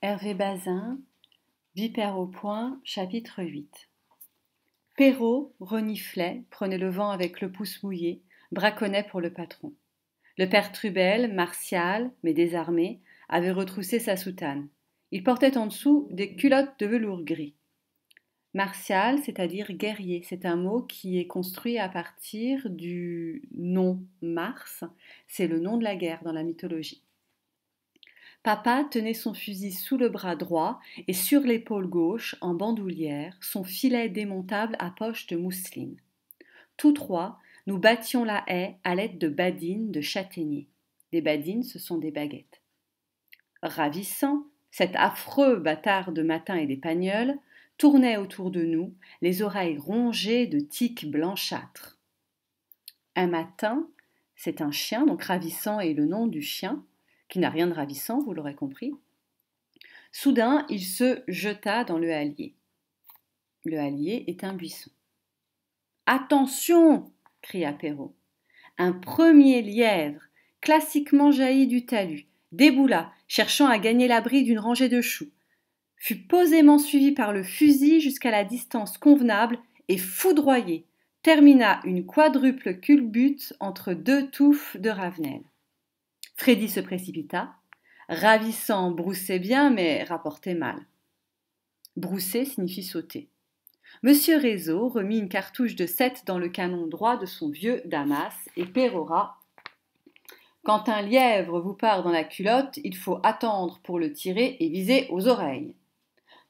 Hervé Bazin, Vipère au point, chapitre 8. Perrault reniflait, prenait le vent avec le pouce mouillé, braconnait pour le patron. Le père Trubel, martial, mais désarmé, avait retroussé sa soutane. Il portait en dessous des culottes de velours gris. Martial, c'est-à-dire guerrier, c'est un mot qui est construit à partir du nom Mars, c'est le nom de la guerre dans la mythologie. Papa tenait son fusil sous le bras droit et sur l'épaule gauche, en bandoulière, son filet démontable à poche de mousseline. Tous trois, nous battions la haie à l'aide de badines de châtaignier. Des badines, ce sont des baguettes. Ravissant, cet affreux bâtard de Matin et des Pagnols tournait autour de nous, les oreilles rongées de tiques blanchâtres. Un matin, c'est un chien, donc Ravissant est le nom du chien, qui n'a rien de ravissant, vous l'aurez compris. Soudain, il se jeta dans le hallier. Le hallier est un buisson. Attention, cria Perrault. Un premier lièvre, classiquement jailli du talus, déboula, cherchant à gagner l'abri d'une rangée de choux, fut posément suivi par le fusil jusqu'à la distance convenable et foudroyé, termina une quadruple culbute entre deux touffes de ravenelles. Freddy se précipita. Ravissant broussait bien, mais rapportait mal. Brousser signifie sauter. Monsieur Réseau remit une cartouche de 7 dans le canon droit de son vieux Damas et pérora. Quand un lièvre vous part dans la culotte, il faut attendre pour le tirer et viser aux oreilles.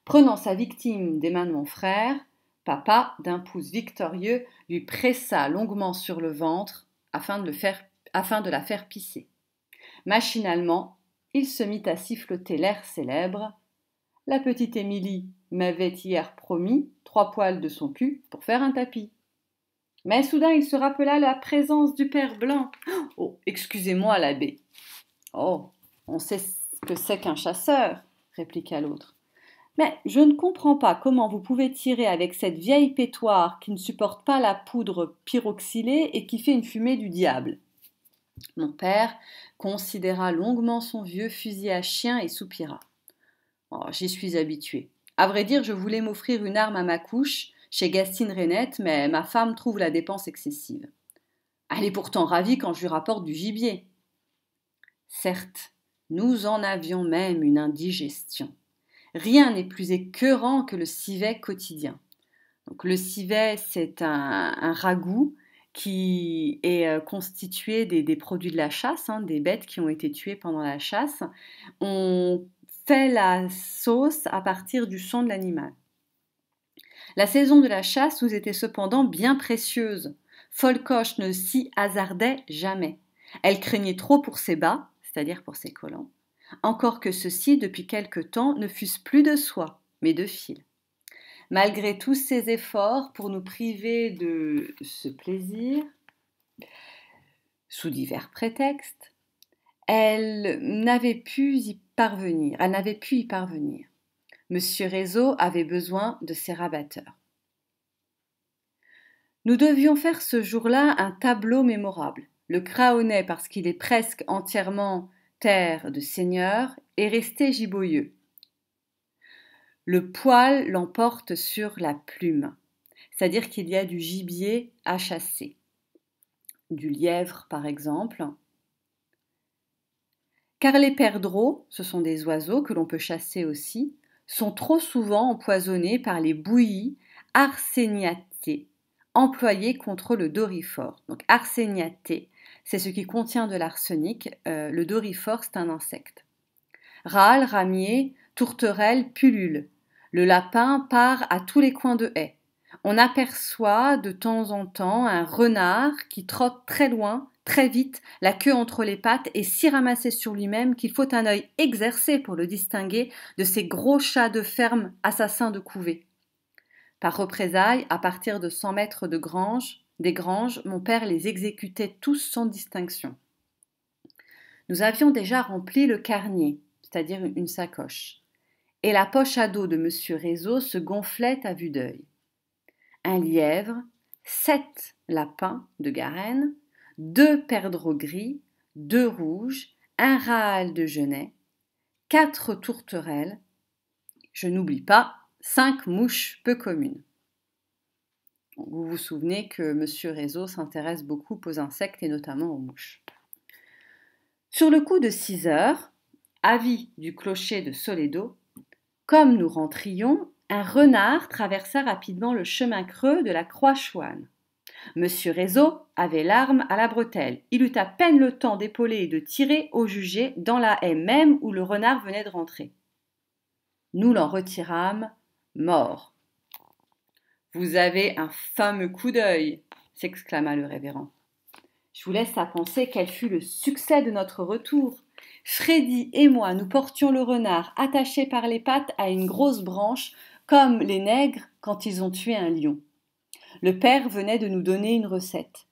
Prenant sa victime des mains de mon frère, papa, d'un pouce victorieux, lui pressa longuement sur le ventre afin de la faire pisser. Machinalement, il se mit à siffloter l'air célèbre. La petite Émilie m'avait hier promis 3 poils de son cul pour faire un tapis. Mais soudain, il se rappela la présence du père Blanc. Oh, excusez-moi, l'abbé. Oh, on sait ce que c'est qu'un chasseur, répliqua l'autre. Mais je ne comprends pas comment vous pouvez tirer avec cette vieille pétoire qui ne supporte pas la poudre pyroxylée et qui fait une fumée du diable. Mon père considéra longuement son vieux fusil à chien et soupira. Oh, j'y suis habitué. À vrai dire, je voulais m'offrir une arme à ma couche chez Gastine Rainette, mais ma femme trouve la dépense excessive. Elle est pourtant ravie quand je lui rapporte du gibier. Certes, nous en avions même une indigestion. Rien n'est plus écœurant que le civet quotidien. Donc, le civet, c'est un ragoût qui est constitué des produits de la chasse, des bêtes qui ont été tuées pendant la chasse. On fait la sauce à partir du sang de l'animal. La saison de la chasse nous était cependant bien précieuse. Folcoche ne s'y hasardait jamais. Elle craignait trop pour ses bas, c'est-à-dire pour ses collants, encore que ceux-ci, depuis quelque temps, ne fussent plus de soie, mais de fil. Malgré tous ses efforts pour nous priver de ce plaisir, sous divers prétextes, elle n'avait pu y parvenir. Monsieur Réseau avait besoin de ses rabatteurs. Nous devions faire ce jour-là un tableau mémorable. Le Craonnet, parce qu'il est presque entièrement terre de seigneur, est resté giboyeux. Le poil l'emporte sur la plume, c'est-à-dire qu'il y a du gibier à chasser. Du lièvre, par exemple. Car les perdreaux, ce sont des oiseaux que l'on peut chasser aussi, sont trop souvent empoisonnés par les bouillies arséniatées employées contre le doryphore. Donc arséniaté, c'est ce qui contient de l'arsenic. Le doryphore, c'est un insecte. Râle, ramier, tourterelle, pullule. Le lapin part à tous les coins de haie. On aperçoit de temps en temps un renard qui trotte très loin, très vite, la queue entre les pattes et si ramassé sur lui-même qu'il faut un œil exercé pour le distinguer de ces gros chats de ferme assassins de couvée. Par représailles, à partir de 100 mètres des granges, mon père les exécutait tous sans distinction. Nous avions déjà rempli le carnier, c'est-à-dire une sacoche, et la poche à dos de monsieur Réseau se gonflait à vue d'œil. Un lièvre, 7 lapins de Garenne, 2 perdreaux gris, 2 rouges, un râle de genêt, 4 tourterelles, je n'oublie pas 5 mouches peu communes. Vous vous souvenez que M. Réseau s'intéresse beaucoup aux insectes et notamment aux mouches. Sur le coup de 6 heures, avis du clocher de Soledo, comme nous rentrions, un renard traversa rapidement le chemin creux de la Croix-Chouane. Monsieur Réseau avait l'arme à la bretelle. Il eut à peine le temps d'épauler et de tirer au jugé dans la haie même où le renard venait de rentrer. Nous l'en retirâmes, mort. « Vous avez un fameux coup d'œil !» s'exclama le révérend. Je vous laisse à penser quel fut le succès de notre retour. Freddy et moi, nous portions le renard attaché par les pattes à une grosse branche, comme les nègres quand ils ont tué un lion. Le père venait de nous donner une recette.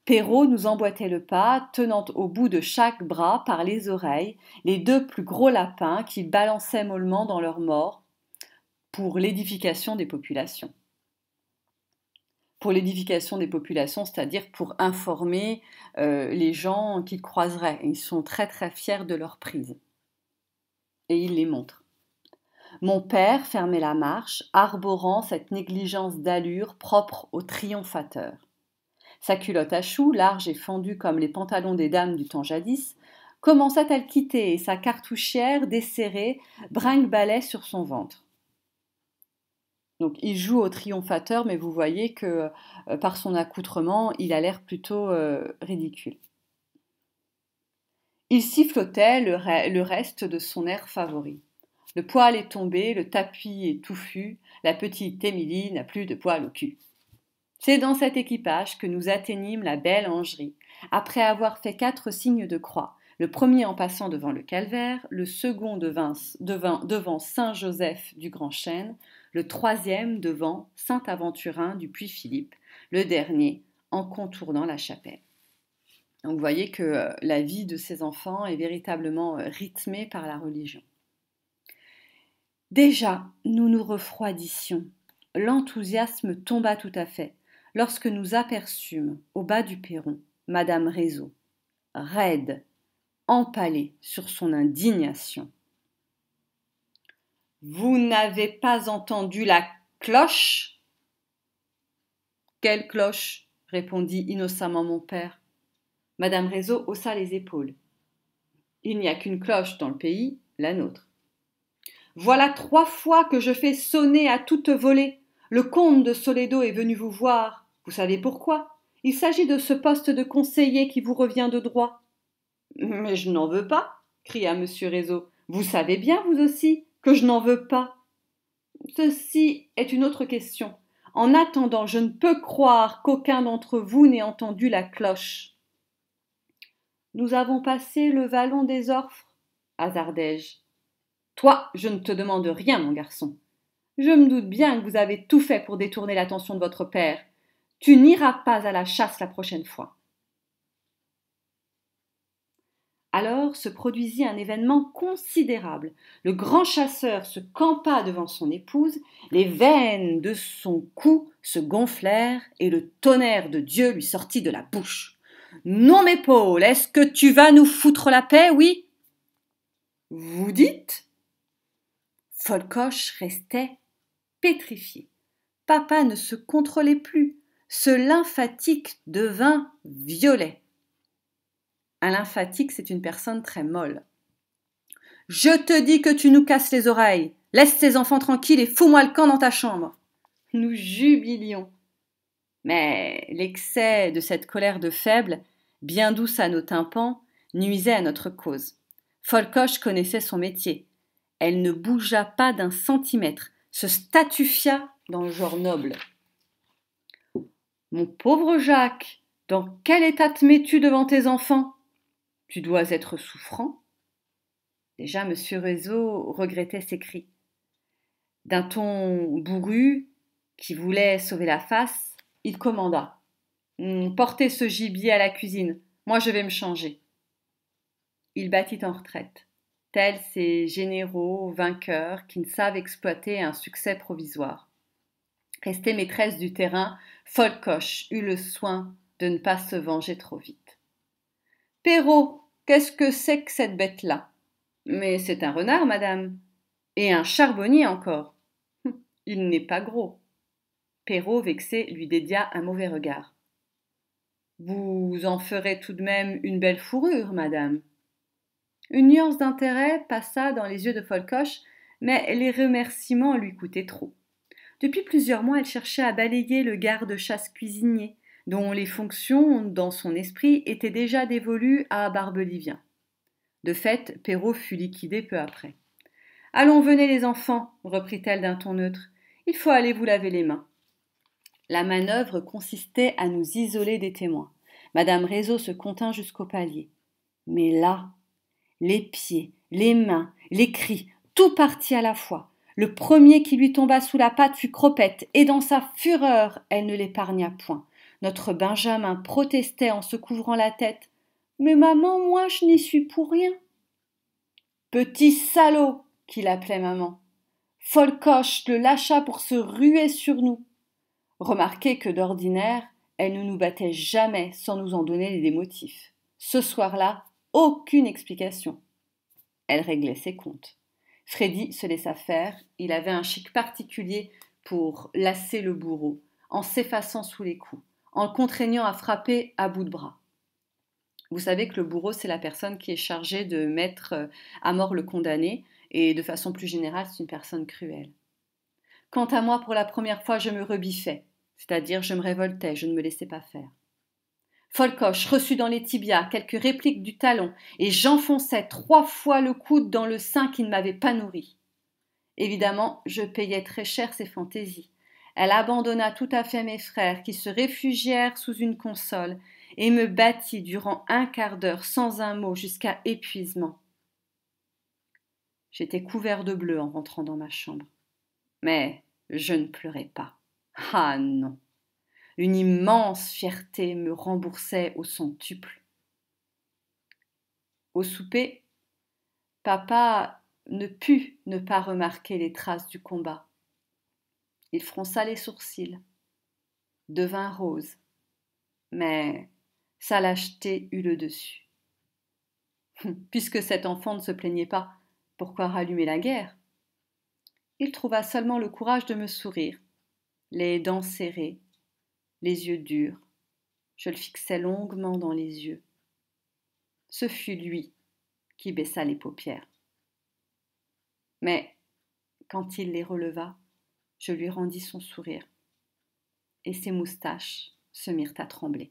Perrault nous emboîtait le pas, tenant au bout de chaque bras, par les oreilles, les 2 plus gros lapins qui balançaient mollement dans leur mort pour l'édification des populations. Pour l'édification des populations, c'est-à-dire pour informer les gens qu'ils croiseraient. Ils sont très très fiers de leur prise. Et ils les montrent. Mon père fermait la marche, arborant cette négligence d'allure propre aux triomphateurs. Sa culotte à choux, large et fendue comme les pantalons des dames du temps jadis, commençait à le quitter et sa cartouchière desserrée brinque-ballait sur son ventre. Donc il joue au triomphateur, mais vous voyez que par son accoutrement, il a l'air plutôt ridicule. Il sifflotait le reste de son air favori. Le poil est tombé, le tapis est touffu, la petite Émilie n'a plus de poil au cul. C'est dans cet équipage que nous atteignîmes la belle Angerie, après avoir fait 4 signes de croix, le premier en passant devant le calvaire, le second devant Saint-Joseph du Grand Chêne, le troisième devant Saint-Aventurin du Puy-Philippe, le dernier en contournant la chapelle. Donc vous voyez que la vie de ces enfants est véritablement rythmée par la religion. Déjà, nous nous refroidissions. L'enthousiasme tomba tout à fait lorsque nous aperçûmes, au bas du perron, Madame Réseau, raide, empalée sur son indignation. « Vous n'avez pas entendu la cloche ?» ?»« Quelle cloche ?» répondit innocemment mon père. Madame Réseau haussa les épaules. « Il n'y a qu'une cloche dans le pays, la nôtre. »« Voilà 3 fois que je fais sonner à toute volée. Le comte de Soledo est venu vous voir. Vous savez pourquoi ? Il s'agit de ce poste de conseiller qui vous revient de droit. »« Mais je n'en veux pas, » cria monsieur Réseau. « Vous savez bien, vous aussi, que je n'en veux pas. »« Ceci est une autre question. En attendant, je ne peux croire qu'aucun d'entre vous n'ait entendu la cloche. »« Nous avons passé le vallon des Orfres, hasardai-je. »« Toi, je ne te demande rien, mon garçon. Je me doute bien que vous avez tout fait pour détourner l'attention de votre père. Tu n'iras pas à la chasse la prochaine fois. » Alors se produisit un événement considérable. Le grand chasseur se campa devant son épouse, les veines de son cou se gonflèrent et le tonnerre de Dieu lui sortit de la bouche. « Non, mes Paul, est-ce que tu vas nous foutre la paix, oui ?»« Vous dites ?» Folcoche restait pétrifié. Papa ne se contrôlait plus. Ce lymphatique devint violet. Un lymphatique, c'est une personne très molle. « Je te dis que tu nous casses les oreilles. Laisse tes enfants tranquilles et fous-moi le camp dans ta chambre. » Nous jubilions. Mais l'excès de cette colère de faible, bien douce à nos tympans, nuisait à notre cause. Folcoche connaissait son métier. Elle ne bougea pas d'1 centimètre, se statufia dans le genre noble. « Mon pauvre Jacques, dans quel état te mets-tu devant tes enfants ? Tu dois être souffrant. » Déjà, M. Réseau regrettait ses cris. D'un ton bourru, qui voulait sauver la face, il commanda. « Portez ce gibier à la cuisine, moi je vais me changer. » Il battit en retraite, tels ces généraux vainqueurs qui ne savent exploiter un succès provisoire. Restée maîtresse du terrain, Folcoche eut le soin de ne pas se venger trop vite. « Perrault, qu'est-ce que c'est que cette bête-là ? Mais c'est un renard, madame. Et un charbonnier encore. Il n'est pas gros. Perrault, vexé, lui dédia un mauvais regard. Vous en ferez tout de même une belle fourrure, madame. Une nuance d'intérêt passa dans les yeux de Folcoche, mais les remerciements lui coûtaient trop. Depuis plusieurs mois, elle cherchait à balayer le garde-chasse cuisinier, dont les fonctions, dans son esprit, étaient déjà dévolues à Barbelivien. De fait, Perrault fut liquidé peu après. Allons, venez les enfants, reprit-elle d'un ton neutre. Il faut aller vous laver les mains. La manœuvre consistait à nous isoler des témoins. Madame Réseau se contint jusqu'au palier. Mais là, les pieds, les mains, les cris, tout partit à la fois. Le premier qui lui tomba sous la patte fut Cropette, et dans sa fureur, elle ne l'épargna point. Notre Benjamin protestait en se couvrant la tête. Mais maman, moi, je n'y suis pour rien. Petit salaud, qu'il appelait maman. Folcoche le lâcha pour se ruer sur nous. Remarquez que d'ordinaire, elle ne nous battait jamais sans nous en donner des motifs. Ce soir-là, aucune explication. Elle réglait ses comptes. Freddy se laissa faire, il avait un chic particulier pour lasser le bourreau, en s'effaçant sous les coups, en le contraignant à frapper à bout de bras. Vous savez que le bourreau, c'est la personne qui est chargée de mettre à mort le condamné, et de façon plus générale, c'est une personne cruelle. Quant à moi, pour la première fois, je me rebiffais, c'est-à-dire je me révoltais, je ne me laissais pas faire. Folcoche reçut dans les tibias quelques répliques du talon, et j'enfonçais 3 fois le coude dans le sein qui ne m'avait pas nourri. Évidemment, je payais très cher ses fantaisies. Elle abandonna tout à fait mes frères, qui se réfugièrent sous une console, et me battit durant 1/4 d'heure sans un mot jusqu'à épuisement. J'étais couvert de bleu en rentrant dans ma chambre. Mais je ne pleurais pas. Ah non. Une immense fierté me remboursait au centuple. Au souper, papa ne put ne pas remarquer les traces du combat. Il fronça les sourcils, devint rose, mais sa lâcheté eut le dessus. Puisque cet enfant ne se plaignait pas, pourquoi rallumer la guerre? Il trouva seulement le courage de me sourire, les dents serrées, les yeux durs. Je le fixai longuement dans les yeux. Ce fut lui qui baissa les paupières. Mais quand il les releva, je lui rendis son sourire, et ses moustaches se mirent à trembler.